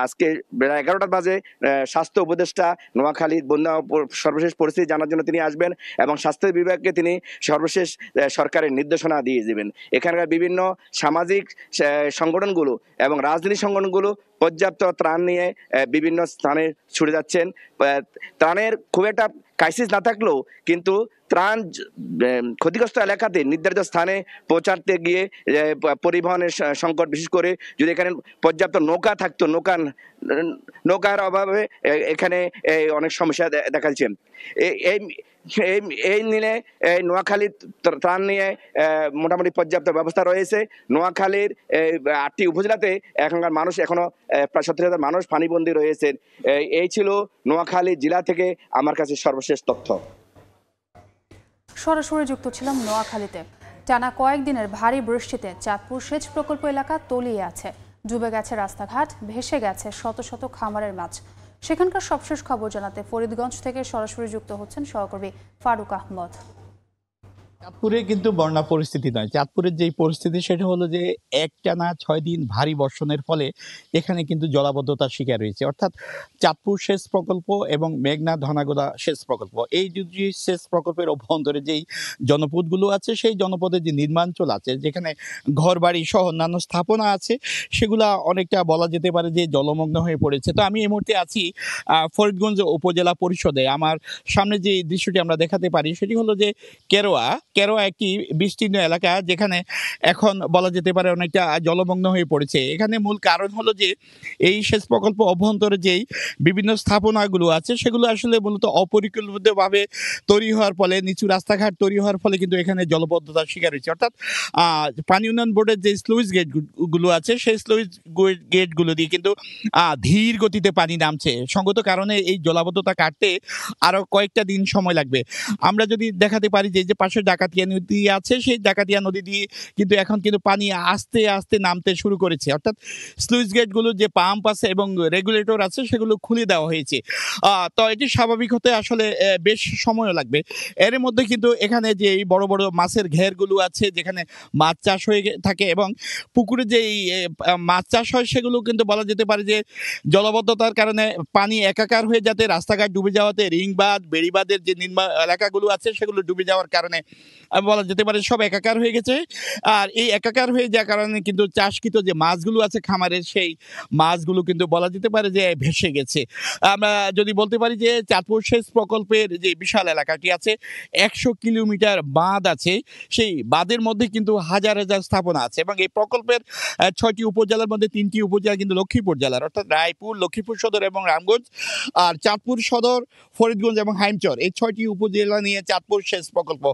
আজকে বেলা 11টা বাজে স্বাস্থ্য উপদেষ্টা নোয়াখালীর বন্যা সর্বশেষ পরিস্থিতি জানার জন্য তিনি আসবেন এবং স্বাস্থ্য বিভাগকে তিনি সর্বশেষ সরকারের নির্দেশনা দিয়ে দেবেন। এখানকার বিভিন্ন সামাজিক সংগঠনগুলো এবং রাজনৈতিক সংগঠনগুলো পর্যাপ্ত ত্রাণ নিয়ে বিভিন্ন স্থানে ছুটে যাচ্ছেন। ত্রাণের খুব একটা ক্রাইসিস না থাকলেও কিন্তু ত্রাণ ক্ষতিগ্রস্ত এলাকাতে নির্ধারিত স্থানে পৌঁছাতে গিয়ে পরিবহনের সংকট, বিশেষ করে যদি এখানে পর্যাপ্ত নৌকা থাকতো, নৌকার অভাবে এখানে অনেক সমস্যা দেখা দিচ্ছে। এই নিয়ে নোয়াখালীর ত্রাণ নিয়ে মোটামুটি পর্যাপ্ত ব্যবস্থা রয়েছে। নোয়াখালীর 8টি উপজেলাতে এখনকার মানুষ এখনো প্রায় 70,000 মানুষ পানিবন্দী রয়েছেন। এই ছিল নোয়াখালী জেলা থেকে আমার কাছে সর্বশেষ তথ্য। সরাসরি যুক্ত ছিলাম নোয়াখালীতে। টানা কয়েকদিনের ভারী বৃষ্টিতে চাঁদপুর সেচ প্রকল্প এলাকা তলিয়ে আছে, ডুবে গেছে রাস্তাঘাট, ভেসে গেছে শত শত খামারের মাছ। সেখানকার সবশেষ খবর জানাতে ফরিদগঞ্জ থেকে সরাসরি যুক্ত হচ্ছেন সহকর্মী ফারুক আহমদ। চাঁদপুরে কিন্তু বন্যা পরিস্থিতি নয়, চাঁদপুরের যেই পরিস্থিতি সেটা হলো যে একটানা 6 দিন ভারী বর্ষণের ফলে এখানে কিন্তু জলাবদ্ধতার শিকার হয়েছে। অর্থাৎ চাঁদপুর সেচ প্রকল্প এবং মেঘনা ধনাগোদা সেচ প্রকল্প, এই দুটি সেচ প্রকল্পের অভ্যন্তরে যেই জনপদগুলো আছে, সেই জনপদের যে নির্মাঞ্চল আছে, যেখানে ঘরবাড়ি সহ অন্যান্য স্থাপনা আছে, সেগুলা অনেকটা বলা যেতে পারে যে জলমগ্ন হয়ে পড়েছে। তো আমি এই মুহূর্তে আছি ফরিদগঞ্জ উপজেলা পরিষদে। আমার সামনে যে দৃশ্যটি আমরা দেখাতে পারি সেটি হলো যে কেরোয়া একটি বিস্তীর্ণ এলাকা, যেখানে এখন বলা যেতে পারে অনেকটা জলমগ্ন হয়ে পড়েছে। এখানে মূল কারণ হলো যে এই সেচ প্রকল্প অভ্যন্তরে যেই বিভিন্ন স্থাপনাগুলো আছে, সেগুলো আসলে মূলত অপরিকল্পিতভাবে তৈরি হওয়ার ফলে, নিচু রাস্তাঘাট তৈরি হওয়ার ফলে কিন্তু এখানে জলবদ্ধতার শিকার হয়েছে। অর্থাৎ পানি উন্নয়ন বোর্ডের যে স্লুইস গেটগুলো আছে, সেই স্লুইস গেটগুলো দিয়ে কিন্তু ধীর গতিতে পানি নামছে। সঙ্গত কারণে এই জলাবদ্ধতা কাটতে আরো কয়েকটা দিন সময় লাগবে। আমরা যদি দেখাতে পারি যে পাশে ডাকাতিয়া নদী আছে, সেই ডাকাতিয়া নদী দিয়ে কিন্তু এখন কিন্তু পানি আস্তে আস্তে নামতে শুরু করেছে। অর্থাৎ স্লুইস গেটগুলো যে পাম্প আছে এবং রেগুলেটর আছে, সেগুলো খুলে দেওয়া হয়েছে। তো এটি স্বাভাবিক হতে আসলে বেশ সময়ও লাগবে। এর মধ্যে কিন্তু এখানে যে বড় বড় মাছের ঘেরগুলো আছে, যেখানে মাছ চাষ হয়ে থাকে এবং পুকুরে যে মাছ চাষ হয়, সেগুলো কিন্তু বলা যেতে পারে যে জলবদ্ধতার কারণে পানি একাকার হয়ে যাতে রাস্তাঘাট ডুবে যাওয়াতে রিংবাঁধ, বেড়িবাঁধের যে নির্মাণ এলাকাগুলো আছে, সেগুলো ডুবে যাওয়ার কারণে বলা যেতে পারে সব একাকার হয়ে গেছে। আর এই একাকার হয়ে যাওয়ার কারণে কিন্তু চাষকৃত যে মাছগুলো আছে খামারের, সেই মাছগুলো কিন্তু বলা যেতে পারে যে ভেসে গেছে। আমরা যদি বলতে পারি যে চাঁদপুর সেচ প্রকল্পের যে বিশাল এলাকাটি আছে, 100 কিলোমিটার বাঁধ আছে, সেই বাঁধের মধ্যে কিন্তু হাজার হাজার স্থাপনা আছে এবং এই প্রকল্পের 6টি উপজেলার মধ্যে 3টি উপজেলা কিন্তু লক্ষ্মীপুর জেলার, অর্থাৎ রায়পুর, লক্ষ্মীপুর সদর এবং রামগঞ্জ, আর চাঁদপুর সদর, ফরিদগঞ্জ এবং হাইমচর, এই 6টি উপজেলা নিয়ে চাঁদপুর সেচ প্রকল্প।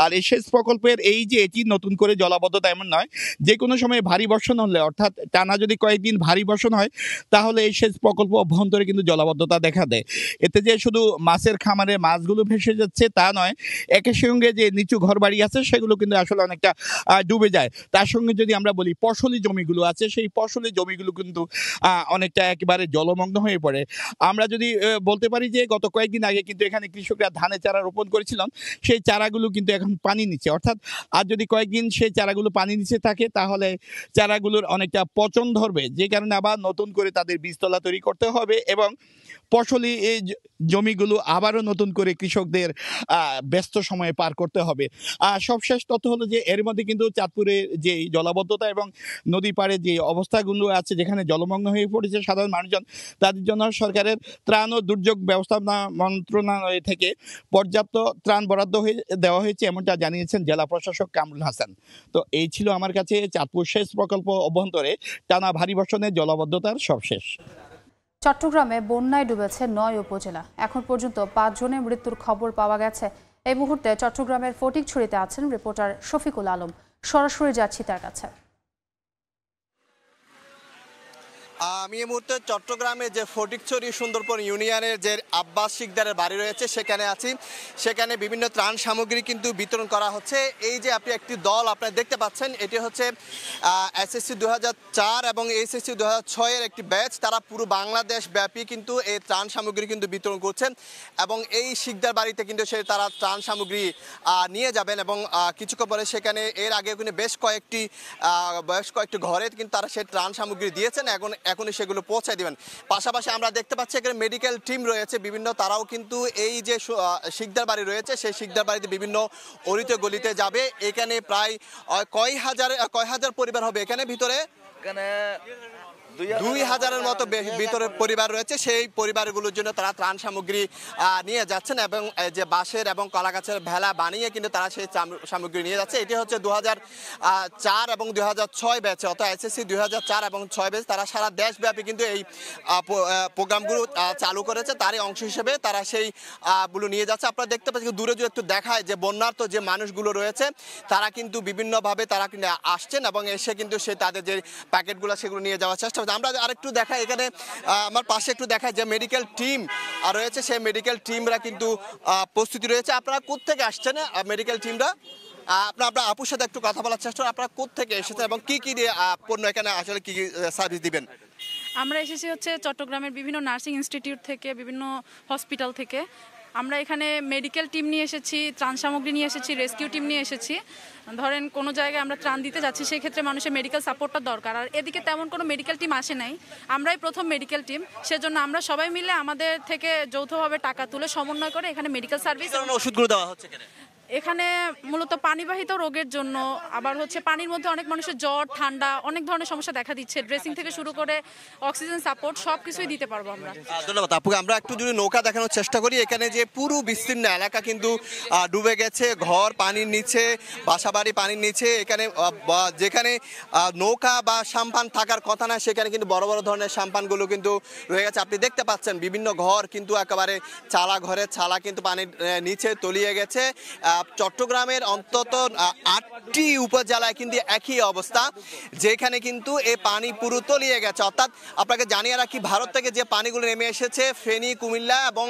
আর এই সেচ প্রকল্পের এই যে এটি নতুন করে জলাবদ্ধতা এমন নয়, যে কোনো সময় ভারী বর্ষণ হলে, অর্থাৎ টানা যদি কয়েকদিন ভারী বর্ষণ হয়, তাহলে এই সেচ প্রকল্প অভ্যন্তরে কিন্তু জলাবদ্ধতা দেখা দেয়। এতে যে শুধু মাছের খামারে মাছগুলো ভেসে যাচ্ছে তা নয়, একই সঙ্গে যে নিচু ঘরবাড়ি আছে, সেগুলো কিন্তু আসলে অনেকটা ডুবে যায়। তার সঙ্গে যদি আমরা বলি ফসলি জমিগুলো আছে, সেই ফসলি জমিগুলো কিন্তু অনেকটা একেবারে জলমগ্ন হয়ে পড়ে। আমরা যদি বলতে পারি যে গত কয়েকদিন আগে কিন্তু এখানে কৃষকরা ধানের চারা রোপণ করেছিলেন, সেই চারাগুলো কিন্তু এখন পানি নিচ্ছে। অর্থাৎ আর যদি কয়েকদিন সেই চারাগুলো পানি নিচে থাকে, তাহলে চারাগুলোর অনেকটা পচন ধরবে, যে কারণে আবার নতুন করে তাদের বীজতলা তৈরি করতে হবে এবং ফসলি এই জমিগুলো আবারও নতুন করে কৃষকদের ব্যস্ত সময়ে পার করতে হবে। সবশেষ তথ্য হলো যে এর মধ্যে কিন্তু চাঁদপুরে যে জলাবদ্ধতা এবং নদী পাড়ে যে অবস্থাগুলো আছে, যেখানে জলমগ্ন হয়ে পড়েছে সাধারণ মানুষজন, তাদের জন্য সরকারের ত্রাণ ও দুর্যোগ ব্যবস্থাপনা মন্ত্রণালয় থেকে পর্যাপ্ত ত্রাণ বরাদ্দ দেওয়া হয়েছে, এমনটা জানিয়েছেন জেলা প্রশাসক কামরুল হাসান। তো এই ছিল আমার কাছে চাঁদপুর সেচ প্রকল্প অভ্যন্তরে টানা ভারী বর্ষণের জলাবদ্ধতার সবশেষ। চট্টগ্রামে বন্যায় ডুবেছে 9 উপজেলা। এখন পর্যন্ত 5 জনের মৃত্যুর খবর পাওয়া গেছে। এই মুহূর্তে চট্টগ্রামের ফটিকছড়িতে আছেন রিপোর্টার শফিকুল আলম। সরাসরি যাচ্ছি তার কাছে। আমি এই মুহূর্তে চট্টগ্রামে যে ফটিকছড়ি সুন্দরবন ইউনিয়নের যে আব্বাস শিকদারের বাড়ি রয়েছে সেখানে আছি। সেখানে বিভিন্ন ত্রাণ সামগ্রী কিন্তু বিতরণ করা হচ্ছে। এই যে আপনি একটি দল আপনারা দেখতে পাচ্ছেন, এটি হচ্ছে এসএসসি 2004 এবং এসএসসি 2006 একটি ব্যাচ। তারা পুরো বাংলাদেশ ব্যাপী কিন্তু এই ত্রাণ সামগ্রী কিন্তু বিতরণ করছেন এবং এই শিকদার বাড়িতে কিন্তু তারা ত্রাণ সামগ্রী নিয়ে যাবেন এবং কিছুক্ষণ পরে সেখানে এর আগে কিন্তু বেশ কয়েকটি ঘরে কিন্তু তারা সেই ত্রাণ সামগ্রী দিয়েছেন, এখনই সেগুলো পৌঁছে দিবেন। পাশাপাশি আমরা দেখতে পাচ্ছি এখানে মেডিকেল টিম রয়েছে বিভিন্ন, তারাও কিন্তু এই যে শিকদার বাড়ি রয়েছে সেই শিকদার বাড়িতে বিভিন্ন অলিতে গলিতে যাবে। এখানে প্রায় কয় হাজার পরিবার হবে এখানে ভিতরে? 2000-এর মতো ভিতরে পরিবার রয়েছে। সেই পরিবারগুলোর জন্য তারা ত্রাণ সামগ্রী নিয়ে যাচ্ছেন এবং যে বাঁশের এবং কলা গাছের ভেলা বানিয়ে কিন্তু তারা সেই সামগ্রী নিয়ে যাচ্ছে। এটি হচ্ছে 2004 এবং 2006 ব্যাচে, অর্থাৎ এসএসসি 2004 এবং 6 ব্যাচ। তারা সারা দেশব্যাপী কিন্তু এই প্রোগ্রামগুলো চালু করেছে, তারই অংশ হিসেবে তারা সেইগুলো নিয়ে যাচ্ছে। আপনারা দেখতে পাচ্ছেন দূরে দূরে একটু দেখায় যে বন্যার্ত যে মানুষগুলো রয়েছে তারা কিন্তু বিভিন্নভাবে তারা কিন্তু আসছেন এবং এসে কিন্তু তাদের যে প্যাকেটগুলো সেগুলো নিয়ে যাওয়ার চেষ্টা। আমরা আরেকটু দেখাই, এখানে আমার পাশে একটু দেখায় যে মেডিকেল টিম রয়েছে, সেই মেডিকেল টিমরা কিন্তু প্রস্তুতি রয়েছে। আপনারা কোত্থেকে আসছেন মেডিকেল টিমরা? আপনার আপুর সাথে একটু কথা বলার চেষ্টা করেন। আপনারা কোত্থেকে এসেছেন এবং কি কি পণ্য এখানে আসলে কি সার্ভিস দিবেন? আমরা এসেছি হচ্ছে চট্টগ্রামের বিভিন্ন নার্সিং ইনস্টিটিউট থেকে, বিভিন্ন হসপিটাল থেকে। আমরা এখানে মেডিকেল টিম নিয়ে এসেছি, ত্রাণ সামগ্রী নিয়ে এসেছি, রেস্কিউ টিম নিয়ে এসেছি। ধরেন কোনো জায়গায় আমরা ত্রাণ দিতে যাচ্ছি, সেই ক্ষেত্রে মানুষের মেডিকেল সাপোর্টটা দরকার, আর এদিকে তেমন কোনো মেডিকেল টিম আসে নাই, আমরাই প্রথম মেডিকেল টিম। সেজন্য আমরা সবাই মিলে আমাদের থেকে যৌথভাবে টাকা তুলে সমন্বয় করে এখানে মেডিকেল সার্ভিস। ওষুধগুলো দেওয়া হচ্ছে এখানে মূলত পানিবাহিত রোগের জন্য, আবার হচ্ছে পানির মধ্যে অনেক মানুষের জ্বর, ঠান্ডা, অনেক ধরনের সমস্যা দেখা দিচ্ছে। ড্রেসিং থেকে শুরু করে অক্সিজেন সাপোর্ট সব কিছুই দিতে পারবো আমরা। ধন্যবাদ আপুকে। আমরা একটু যদি নৌকা দেখানোর চেষ্টা করি, এখানে যে পুরো বিস্তীর্ণ এলাকা কিন্তু ডুবে গেছে, ঘর পানির নিচে, বাসাবাড়ি পানির নিচে। এখানে যেখানে নৌকা বা সাম্পান থাকার কথা না সেখানে কিন্তু বড় বড় ধরনের সাম্পানগুলো কিন্তু রয়ে গেছে। আপনি দেখতে পাচ্ছেন বিভিন্ন ঘর কিন্তু একেবারে চালা, ঘরের চালা কিন্তু পানির নিচে তলিয়ে গেছে। চট্টগ্রামের অন্তত 8টি উপজেলায় কিন্তু একই অবস্থা, যেখানে কিন্তু এই পানি পুরো তলিয়ে গেছে। অর্থাৎ আপনাকে জানিয়ে রাখি, ভারত থেকে যে পানিগুলো নেমে এসেছে ফেনী, কুমিল্লা এবং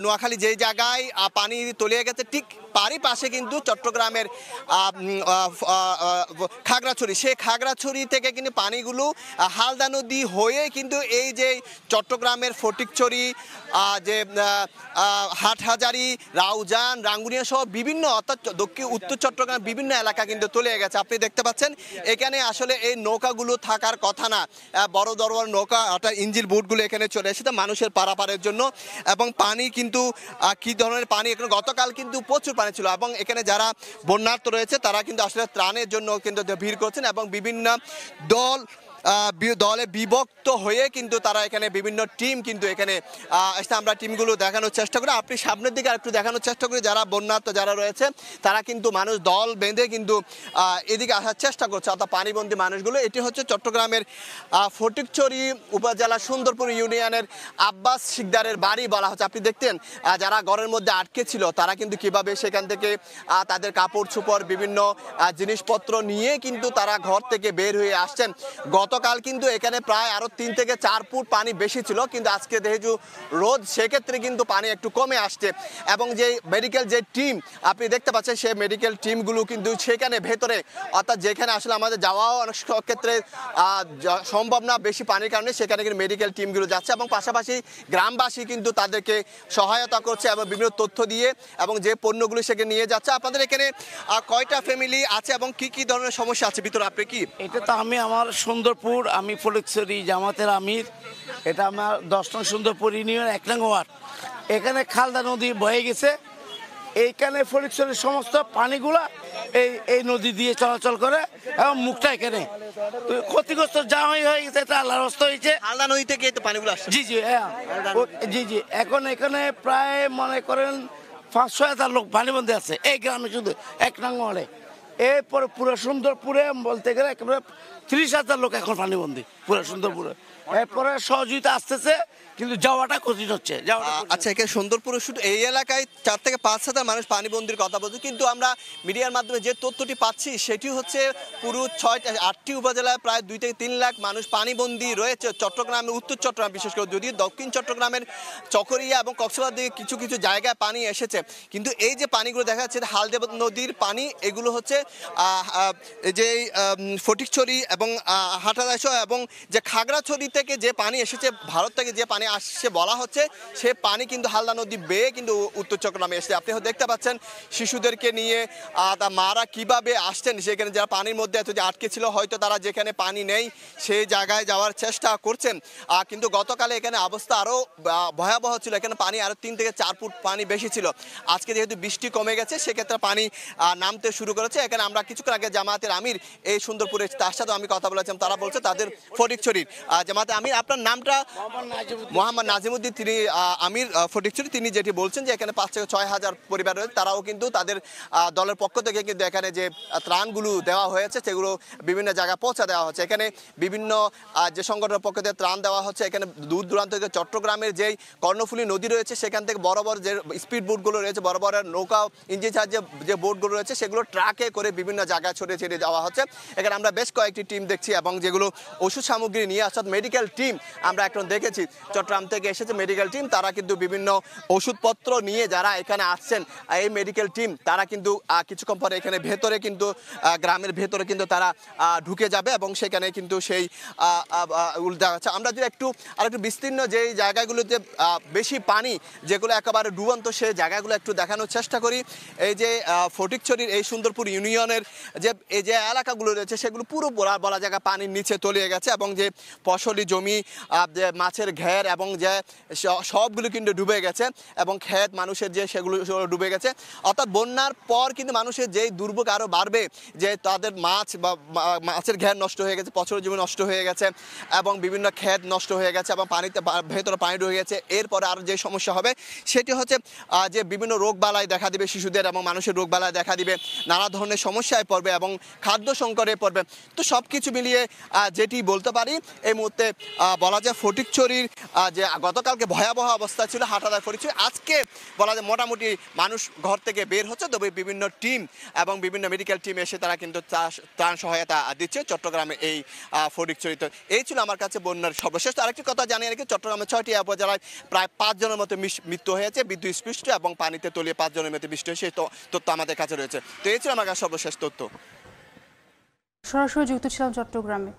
নোয়াখালী যেই জায়গায় পানি তলিয়ে গেছে, ঠিক পারি পাশে কিন্তু চট্টগ্রামের খাগড়াছড়ি, সেই খাগড়াছড়ি থেকে কিন্তু পানিগুলো হালদা নদী হয়ে কিন্তু এই যে চট্টগ্রামের ফটিকছড়ি, যে হাটহাজারি, রাউজান, রাঙ্গুনিয়া সহ বিভিন্ন, অর্থাৎ উত্তর চট্টগ্রাম বিভিন্ন এলাকা কিন্তু তলিয়ে গেছে। আপনি দেখতে পাচ্ছেন এখানে আসলে এই নৌকাগুলো থাকার কথা না, বড় বড় নৌকা অর্থাৎ ইঞ্জিন বোটগুলো এখানে চলে এসেছে মানুষের পারাপারের জন্য। এবং পানি কিন্তু কি ধরনের পানি, এখানে গতকাল কিন্তু প্রচুর পানি ছিল এবং এখানে যারা বন্যার্ত রয়েছে তারা কিন্তু আসলে ত্রাণের জন্য কিন্তু ভিড় করছেন এবং বিভিন্ন দলে বিভক্ত হয়ে কিন্তু তারা এখানে বিভিন্ন টিম কিন্তু এখানে এসে আমরা টিমগুলো দেখানোর চেষ্টা করি। আপনি সামনের দিকে আরেকটু দেখানোর চেষ্টা করি, যারা বন্যার্ত যারা রয়েছে তারা কিন্তু মানুষ দল বেঁধে কিন্তু এদিকে আসার চেষ্টা করছে, অর্থাৎ পানিবন্দী মানুষগুলো। এটি হচ্ছে চট্টগ্রামের ফটিকছড়ি উপজেলা সুন্দরপুর ইউনিয়নের আব্বাস শিকদারের বাড়ি বলা হচ্ছে। আপনি দেখতেন যারা ঘরের মধ্যে আটকে ছিল তারা কিন্তু কিভাবে সেখান থেকে তাদের কাপড় চোপড় বিভিন্ন জিনিসপত্র নিয়ে কিন্তু তারা ঘর থেকে বের হয়ে আসছেন। গতকাল কিন্তু এখানে প্রায় আরো 3 থেকে 4 ফুট পানি বেশি ছিল, কিন্তু আজকে যেহেতু রোদ সেক্ষেত্রে কিন্তু পানি একটু কমে আসছে। এবং যে মেডিকেল যে টিম আপনি দেখতে পাচ্ছেন সেই মেডিকেল টিমগুলো কিন্তু সেখানে ভেতরে, অর্থাৎ যেখানে আসলে আমাদের যাওয়াও অনেক ক্ষেত্রে সম্ভব না বেশি পানির কারণে, সেখানে কিন্তু মেডিকেল টিমগুলো যাচ্ছে এবং পাশাপাশি গ্রামবাসী কিন্তু তাদেরকে সহায়তা করছে এবং বিভিন্ন তথ্য দিয়ে এবং যে পণ্যগুলো সেখানে নিয়ে যাচ্ছে। আপনাদের এখানে কয়টা ফ্যামিলি আছে এবং কি কি ধরনের সমস্যা আছে ভিতরে? আপনি কি এটা তো আমার সুন্দরপুর, আমি ফটিকছড়ি জামাতের আমির, এটা আমার 10 নং সুন্দরপুর ইউনিয়ন 1 নং ওয়ার্ড। এখানে খালদা নদী বয়ে গেছে, এইখানে ফটিকছড়ির সমস্ত পানিগুলা এই নদী দিয়ে চলাচল করে এবং মুখটা এখানে ক্ষতিগ্রস্ত যা হয়ে গেছে, এটা আল্লাহর হস্তে হয়েছে। খালদা নদী থেকে তো পানিগুলো আসছে। জি জি হ্যাঁ জি জি। এখন এখানে প্রায় মনে করেন 500,000 লোক পানিবন্দী আছে এই গ্রামে, শুধু 1 নং ওয়ার্ডে। এরপরে পুরো সুন্দরপুরে বলতে গেলে একেবারে 30,000 লোক এখন পানিবন্দী পুরো সুন্দরপুরে। এরপরে সহযোগিতা আসতেছে, কিন্তু যাওয়াটা কঠিন হচ্ছে। আচ্ছা, এখানে সুন্দরপুরে শুধু এই এলাকায় 4 থেকে 5,000 মানুষ পানিবন্দির কথা বলছে, কিন্তু আমরা মিডিয়ার মাধ্যমে যে তথ্যটি পাচ্ছি সেটি হচ্ছে পুরো 8টি উপজেলায় প্রায় 2 থেকে 3 লাখ মানুষ পানিবন্দি রয়েছে। চট্টগ্রামে, উত্তর চট্টগ্রাম বিশেষ করে, যদিও দক্ষিণ চট্টগ্রামের চকরিয়া এবং কক্সবাজার দিকে কিছু কিছু জায়গায় পানি এসেছে, কিন্তু এই যে পানিগুলো দেখা যাচ্ছে হালদা নদীর পানি, এগুলো হচ্ছে যে ফটিকছড়ি এবং হাটাদাইসহ এবং যে খাগড়াছড়ি থেকে যে পানি এসেছে, ভারত থেকে যে পানি আসছে বলা হচ্ছে, সে পানি কিন্তু হালদা নদী বেয়ে কিন্তু উত্তর চট্টগ্রামে এসেছে। আপনি দেখতে পাচ্ছেন শিশুদেরকে নিয়ে মারা কিভাবে আসছেন, সেখানে যারা পানির মধ্যে এত যে আটকে ছিল, হয়তো তারা যেখানে পানি নেই সেই জায়গায় যাওয়ার চেষ্টা করছেন। কিন্তু গতকালে এখানে অবস্থা আরও ভয়াবহ ছিল, এখানে পানি আরও 3 থেকে 4 ফুট পানি বেশি ছিল। আজকে যেহেতু বৃষ্টি কমে গেছে, সেক্ষেত্রে পানি নামতে শুরু করেছে। এখানে আমরা কিছুক্ষণ আগে জামায়াতের আমির এই সুন্দরপুরে, তার সাথেও আমি কথা বলেছিলাম, তারা বলছে তাদের ফটিকছড়ির জামায়াতের আমির, আপনার নামটা? মোহাম্মদ নাজিমুদ্দিন, তিনি আমির ফটিকছড়ি। তিনি যেটি বলছেন যে এখানে 5 থেকে 6 হাজার পরিবার রয়েছে, তারাও কিন্তু তাদের দলের পক্ষ থেকে কিন্তু এখানে যে ত্রাণগুলো দেওয়া হয়েছে সেগুলো বিভিন্ন জায়গায় পৌঁছা দেওয়া হচ্ছে। এখানে বিভিন্ন যে সংগঠনের পক্ষ থেকে ত্রাণ দেওয়া হচ্ছে। এখানে দূর দূরান্ত থেকে চট্টগ্রামের যেই কর্ণফুলী নদী রয়েছে, সেখান থেকে বড় বড় যে স্পিড বোটগুলো রয়েছে, বড় বড় নৌকা ইঞ্জিন চার্জ যে বোটগুলো রয়েছে, সেগুলো ট্রাকে করে বিভিন্ন জায়গায় ছড়িয়ে ছিটিয়ে দেওয়া হচ্ছে। এখানে আমরা বেশ কয়েকটি টিম দেখছি, এবং যেগুলো ওষুধ সামগ্রী নিয়ে অর্থাৎ মেডিকেল টিম আমরা এখন দেখেছি, চট্টগ্রাম থেকে এসেছে মেডিকেল টিম, তারা কিন্তু বিভিন্ন ওষুধপত্র নিয়ে যারা এখানে আসছেন, এই মেডিকেল টিম তারা কিন্তু কিছুক্ষণ পরে এখানে ভেতরে কিন্তু গ্রামের ভেতরে কিন্তু তারা ঢুকে যাবে, এবং সেখানে কিন্তু সেই দেখা যাচ্ছে। আমরা যদি আরেকটু বিস্তীর্ণ যেই জায়গাগুলোতে বেশি পানি, যেগুলো একেবারে ডুবন্ত, সেই জায়গাগুলো একটু দেখানোর চেষ্টা করি। এই যে ফটিকছড়ির এই সুন্দরপুর ইউনিয়নের এই যে এলাকাগুলো রয়েছে, সেগুলো পুরো বলা জায়গা পানির নিচে তলিয়ে গেছে, এবং যে ফসলি জমি, যে মাছের ঘের এবং যে সবগুলো কিন্তু ডুবে গেছে, এবং ক্ষেত মানুষের যে সেগুলো ডুবে গেছে। অর্থাৎ বন্যার পর কিন্তু মানুষের যেই দুর্ভোগ আরও বাড়বে, যে তাদের মাছ বা মাছের ঘের নষ্ট হয়ে গেছে, ফসলি জমি নষ্ট হয়ে গেছে, এবং বিভিন্ন ক্ষেত নষ্ট হয়ে গেছে, এবং পানিতে ভেতরে পানি ঢুকে গেছে। এরপরে আরও যে সমস্যা হবে সেটি হচ্ছে যে বিভিন্ন রোগবালাই দেখা দিবে শিশুদের, এবং মানুষের রোগবালাই দেখা দিবে, নানা ধরনের সমস্যায় পড়বে, এবং খাদ্য সংকটে পড়বে। তো সব কিছু মিলিয়ে যেটি বলতে পারি এই মুহূর্তে, বলা যায় ফটিকছড়ির যে গতকালকে ভয়াবহ অবস্থা ছিল হাটাদার ফটিকছড়ি, আজকে বলা যায় মোটামুটি মানুষ ঘর থেকে বের হচ্ছে। তবে বিভিন্ন টিম এবং বিভিন্ন মেডিকেল টিম এসে তারা কিন্তু ত্রাণ সহায়তা দিচ্ছে চট্টগ্রামে এই ফটিকছড়িতে। এই ছিল আমার কাছে বন্যার সর্বশেষ। আরেকটি কথা জানিয়ে রাখি, চট্টগ্রামের 6টি উপজেলায় প্রায় 5 জনের মতো মৃত্যু হয়েছে, বিদ্যুৎ স্পৃষ্ট এবং পানিতে তলিয়ে 5 জনের মতো মৃত্যু হয়েছে, সেই তথ্য আমাদের কাছে রয়েছে। তো এই ছিল আমার কাছে সর্বশেষ তথ্য। সরাসরি যুক্ত ছিলাম চট্টগ্রামে।